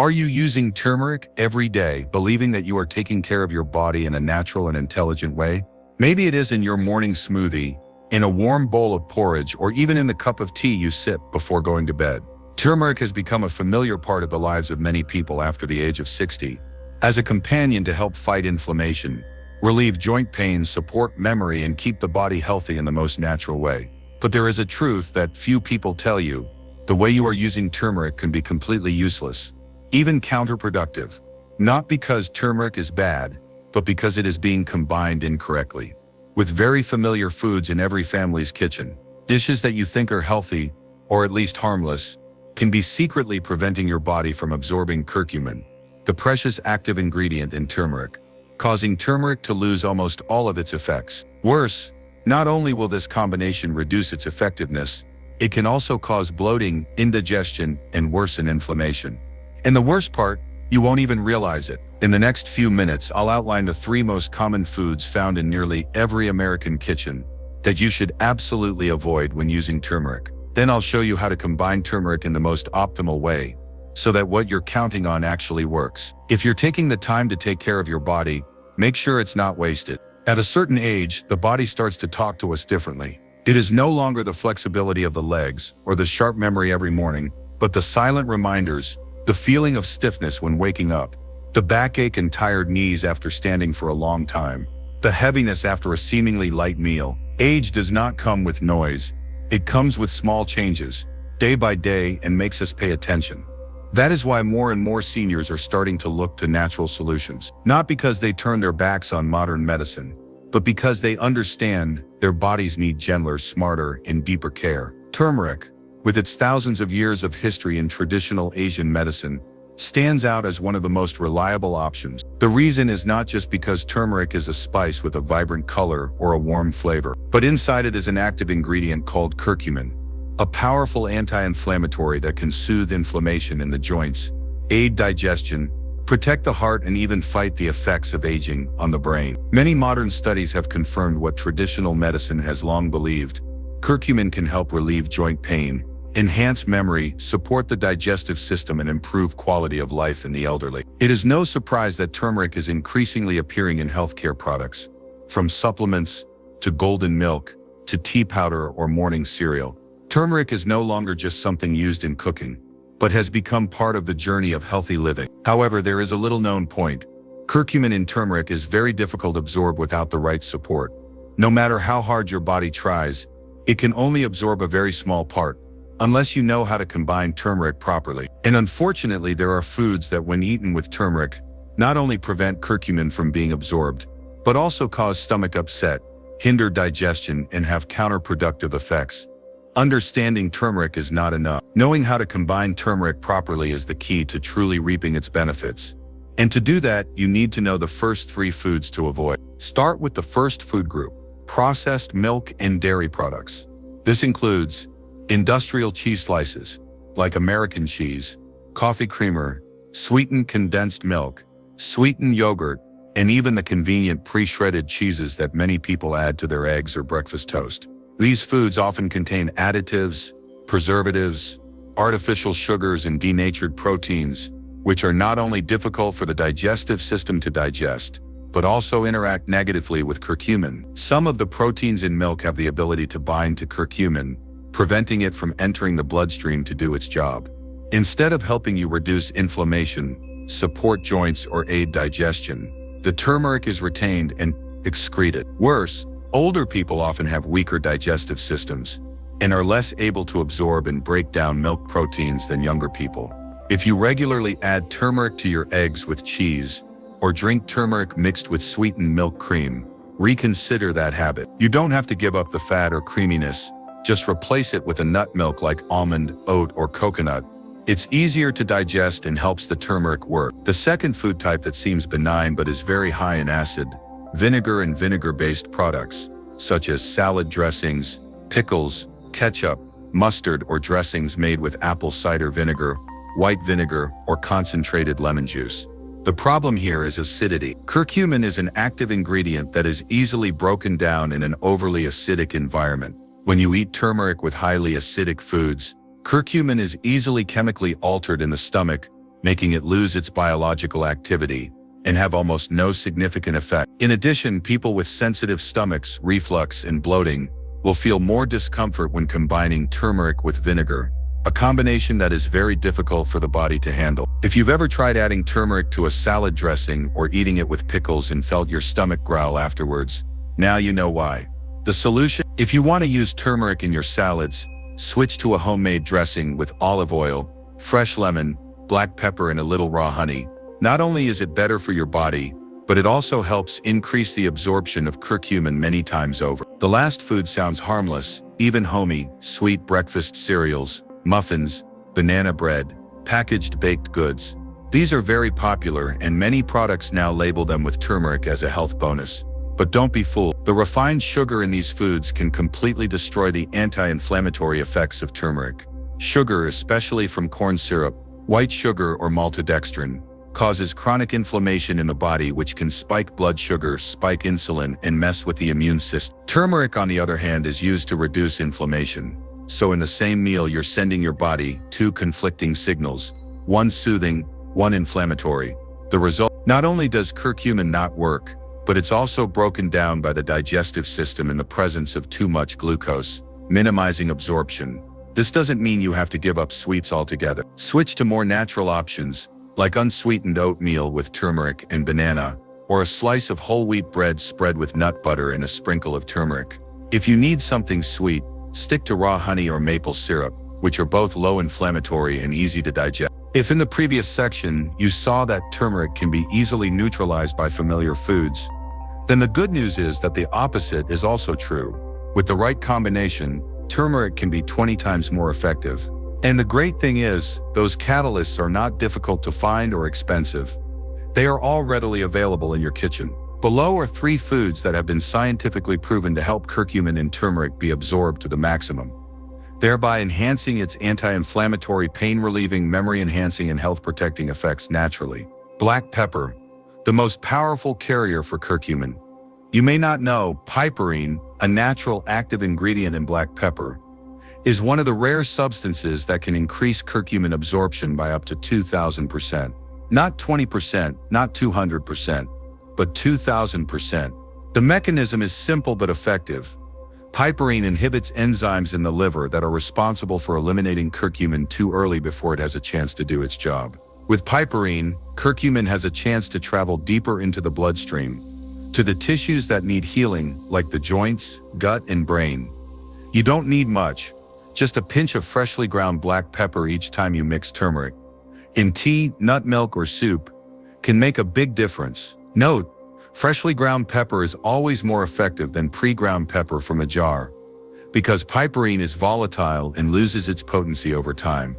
Are you using turmeric every day, believing that you are taking care of your body in a natural and intelligent way? Maybe it is in your morning smoothie, in a warm bowl of porridge, or even in the cup of tea you sip before going to bed. Turmeric has become a familiar part of the lives of many people after the age of 60. As a companion to help fight inflammation, relieve joint pain, support memory, and keep the body healthy in the most natural way. But there is a truth that few people tell you. The way you are using turmeric can be completely useless, even counterproductive. Not because turmeric is bad, but because it is being combined incorrectly. With very familiar foods in every family's kitchen, dishes that you think are healthy, or at least harmless, can be secretly preventing your body from absorbing curcumin, the precious active ingredient in turmeric, causing turmeric to lose almost all of its effects. Worse, not only will this combination reduce its effectiveness, it can also cause bloating, indigestion, and worsen inflammation. And the worst part, you won't even realize it. In the next few minutes, I'll outline the 3 most common foods found in nearly every American kitchen that you should absolutely avoid when using turmeric. Then I'll show you how to combine turmeric in the most optimal way, so that what you're counting on actually works. If you're taking the time to take care of your body, make sure it's not wasted. At a certain age, the body starts to talk to us differently. It is no longer the flexibility of the legs or the sharp memory every morning, but the silent reminders, the feeling of stiffness when waking up, the backache and tired knees after standing for a long time, the heaviness after a seemingly light meal. Age does not come with noise. It comes with small changes, day by day, and makes us pay attention. That is why more and more seniors are starting to look to natural solutions, not because they turn their backs on modern medicine, but because they understand their bodies need gentler, smarter, and deeper care. Turmeric, with its thousands of years of history in traditional Asian medicine, stands out as one of the most reliable options. The reason is not just because turmeric is a spice with a vibrant color or a warm flavor, but inside it is an active ingredient called curcumin, a powerful anti-inflammatory that can soothe inflammation in the joints, aid digestion, protect the heart, and even fight the effects of aging on the brain. Many modern studies have confirmed what traditional medicine has long believed. Curcumin can help relieve joint pain, enhance memory, support the digestive system, and improve quality of life in the elderly. It is no surprise that turmeric is increasingly appearing in healthcare products, from supplements to golden milk to tea powder or morning cereal. Turmeric is no longer just something used in cooking, but has become part of the journey of healthy living. However, there is a little-known point. Curcumin in turmeric is very difficult to absorb without the right support. No matter how hard your body tries, it can only absorb a very small part, unless you know how to combine turmeric properly. And unfortunately, there are foods that, when eaten with turmeric, not only prevent curcumin from being absorbed, but also cause stomach upset, hinder digestion, and have counterproductive effects. Understanding turmeric is not enough. Knowing how to combine turmeric properly is the key to truly reaping its benefits. And to do that, you need to know the first 3 foods to avoid. Start with the first food group: processed milk and dairy products. This includes industrial cheese slices, like American cheese, coffee creamer, sweetened condensed milk, sweetened yogurt, and even the convenient pre-shredded cheeses that many people add to their eggs or breakfast toast. These foods often contain additives, preservatives, artificial sugars, and denatured proteins, which are not only difficult for the digestive system to digest, but also interact negatively with curcumin. Some of the proteins in milk have the ability to bind to curcumin, preventing it from entering the bloodstream to do its job. Instead of helping you reduce inflammation, support joints, or aid digestion, the turmeric is retained and excreted. Worse, older people often have weaker digestive systems and are less able to absorb and break down milk proteins than younger people. If you regularly add turmeric to your eggs with cheese, or drink turmeric mixed with sweetened milk cream, reconsider that habit. You don't have to give up the fat or creaminess. Just replace it with a nut milk like almond, oat, or coconut. It's easier to digest and helps the turmeric work. The second food type that seems benign but is very high in acid: vinegar and vinegar-based products, such as salad dressings, pickles, ketchup, mustard, or dressings made with apple cider vinegar, white vinegar, or concentrated lemon juice. The problem here is acidity. Curcumin is an active ingredient that is easily broken down in an overly acidic environment. When you eat turmeric with highly acidic foods, curcumin is easily chemically altered in the stomach, making it lose its biological activity and have almost no significant effect. In addition, people with sensitive stomachs, reflux, and bloating will feel more discomfort when combining turmeric with vinegar, a combination that is very difficult for the body to handle. If you've ever tried adding turmeric to a salad dressing or eating it with pickles and felt your stomach growl afterwards, now you know why. The solution: if you want to use turmeric in your salads, switch to a homemade dressing with olive oil, fresh lemon, black pepper, and a little raw honey. Not only is it better for your body, but it also helps increase the absorption of curcumin many times over. The last food sounds harmless: even homey, sweet breakfast cereals, muffins, banana bread, packaged baked goods. These are very popular, and many products now label them with turmeric as a health bonus. But don't be fooled. The refined sugar in these foods can completely destroy the anti-inflammatory effects of turmeric. Sugar, especially from corn syrup, white sugar, or maltodextrin, causes chronic inflammation in the body, which can spike blood sugar, spike insulin, and mess with the immune system. Turmeric, on the other hand, is used to reduce inflammation. So in the same meal, you're sending your body two conflicting signals, one soothing, one inflammatory. The result: not only does curcumin not work, but it's also broken down by the digestive system in the presence of too much glucose, minimizing absorption. This doesn't mean you have to give up sweets altogether. Switch to more natural options, like unsweetened oatmeal with turmeric and banana, or a slice of whole wheat bread spread with nut butter and a sprinkle of turmeric. If you need something sweet, stick to raw honey or maple syrup, which are both low inflammatory and easy to digest. If in the previous section you saw that turmeric can be easily neutralized by familiar foods, then the good news is that the opposite is also true. With the right combination, turmeric can be 20 times more effective. And the great thing is, those catalysts are not difficult to find or expensive. They are all readily available in your kitchen. Below are 3 foods that have been scientifically proven to help curcumin in turmeric be absorbed to the maximum, thereby enhancing its anti-inflammatory, pain-relieving, memory-enhancing, and health-protecting effects naturally. Black pepper, the most powerful carrier for curcumin. You may not know, piperine, a natural active ingredient in black pepper, is one of the rare substances that can increase curcumin absorption by up to 2,000%. Not 20%, not 200%, but 2,000%. The mechanism is simple but effective. Piperine inhibits enzymes in the liver that are responsible for eliminating curcumin too early before it has a chance to do its job. With piperine, curcumin has a chance to travel deeper into the bloodstream, to the tissues that need healing, like the joints, gut, and brain. You don't need much, just a pinch of freshly ground black pepper each time you mix turmeric in tea, nut milk, or soup can make a big difference. Note: freshly ground pepper is always more effective than pre-ground pepper from a jar, because piperine is volatile and loses its potency over time.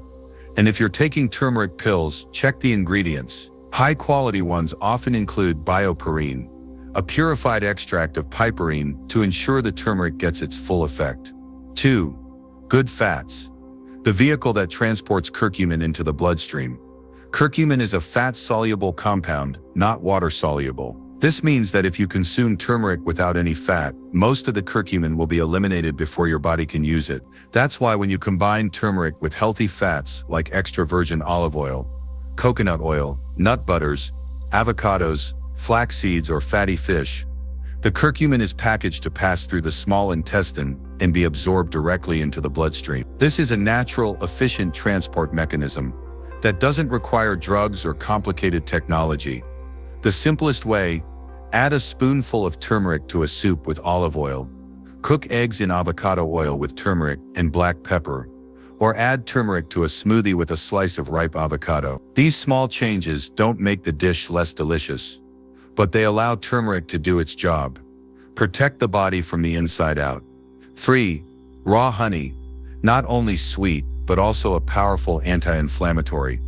And if you're taking turmeric pills, check the ingredients. High-quality ones often include bioperine, a purified extract of piperine, to ensure the turmeric gets its full effect. 2. Good fats, the vehicle that transports curcumin into the bloodstream. Curcumin is a fat-soluble compound, not water-soluble. This means that if you consume turmeric without any fat, most of the curcumin will be eliminated before your body can use it. That's why when you combine turmeric with healthy fats like extra virgin olive oil, coconut oil, nut butters, avocados, flax seeds, or fatty fish, the curcumin is packaged to pass through the small intestine and be absorbed directly into the bloodstream. This is a natural, efficient transport mechanism that doesn't require drugs or complicated technology. The simplest way: add a spoonful of turmeric to a soup with olive oil, cook eggs in avocado oil with turmeric and black pepper, or add turmeric to a smoothie with a slice of ripe avocado. These small changes don't make the dish less delicious, but they allow turmeric to do its job: protect the body from the inside out. 3. Raw honey, not only sweet, but also a powerful anti-inflammatory.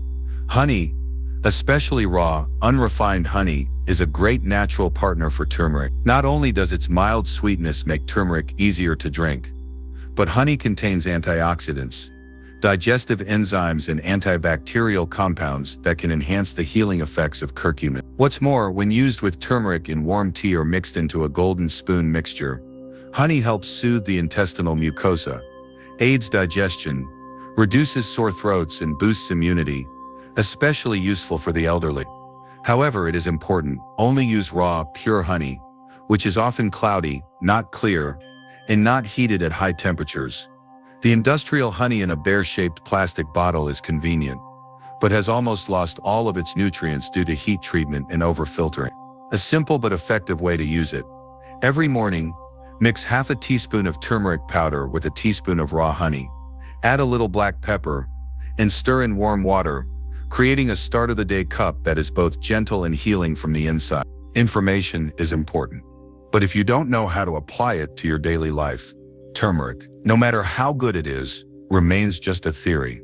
Honey, especially raw, unrefined honey, is a great natural partner for turmeric. Not only does its mild sweetness make turmeric easier to drink, but honey contains antioxidants, digestive enzymes, and antibacterial compounds that can enhance the healing effects of curcumin. What's more, when used with turmeric in warm tea or mixed into a golden spoon mixture, honey helps soothe the intestinal mucosa, aids digestion, reduces sore throats, and boosts immunity. especially useful for the elderly. However, it is important, only use raw, pure honey, which is often cloudy, not clear, and not heated at high temperatures. The industrial honey in a bear-shaped plastic bottle is convenient, but has almost lost all of its nutrients due to heat treatment and overfiltering. A simple but effective way to use it. Every morning, mix half a teaspoon of turmeric powder with a teaspoon of raw honey. Add a little black pepper, and stir in warm water, creating a start-of-the-day cup that is both gentle and healing from the inside. Information is important, but if you don't know how to apply it to your daily life, turmeric, no matter how good it is, remains just a theory.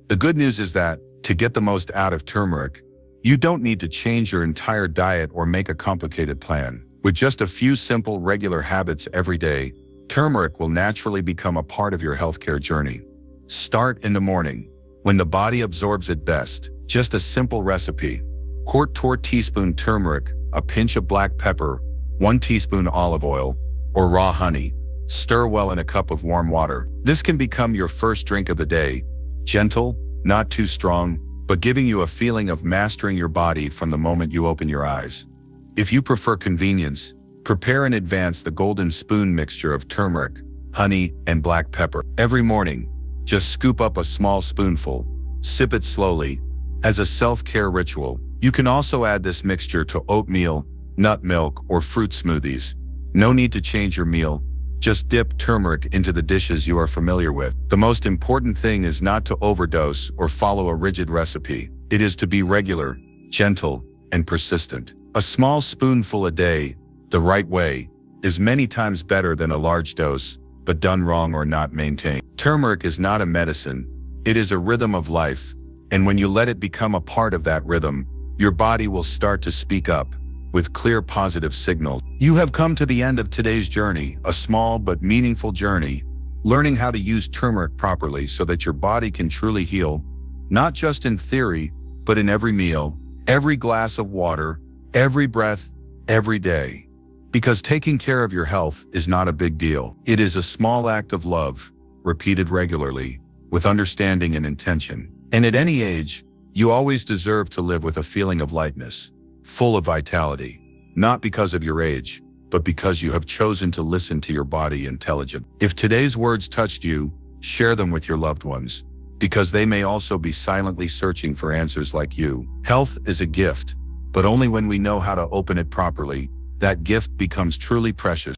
The good news is that, to get the most out of turmeric, you don't need to change your entire diet or make a complicated plan. With just a few simple, regular habits every day, turmeric will naturally become a part of your healthcare journey. Start in the morning, when the body absorbs it best. Just a simple recipe. 1/4 teaspoon turmeric, a pinch of black pepper, 1 teaspoon olive oil, or raw honey. Stir well in a cup of warm water. This can become your first drink of the day. Gentle, not too strong, but giving you a feeling of mastering your body from the moment you open your eyes. If you prefer convenience, prepare in advance the golden spoon mixture of turmeric, honey, and black pepper. Every morning, just scoop up a small spoonful, sip it slowly, as a self-care ritual. You can also add this mixture to oatmeal, nut milk, or fruit smoothies. No need to change your meal. Just dip turmeric into the dishes you are familiar with. The most important thing is not to overdose or follow a rigid recipe. It is to be regular, gentle, and persistent. A small spoonful a day, the right way, is many times better than a large dose, but done wrong or not maintained. Turmeric is not a medicine. It is a rhythm of life, and when you let it become a part of that rhythm, your body will start to speak up with clear positive signals. You have come to the end of today's journey, a small but meaningful journey, learning how to use turmeric properly so that your body can truly heal, not just in theory, but in every meal, every glass of water, every breath, every day. Because taking care of your health is not a big deal. It is a small act of love, repeated regularly, with understanding and intention. And at any age, you always deserve to live with a feeling of lightness, full of vitality, not because of your age, but because you have chosen to listen to your body intelligently. If today's words touched you, share them with your loved ones, because they may also be silently searching for answers like you. Health is a gift, but only when we know how to open it properly, that gift becomes truly precious.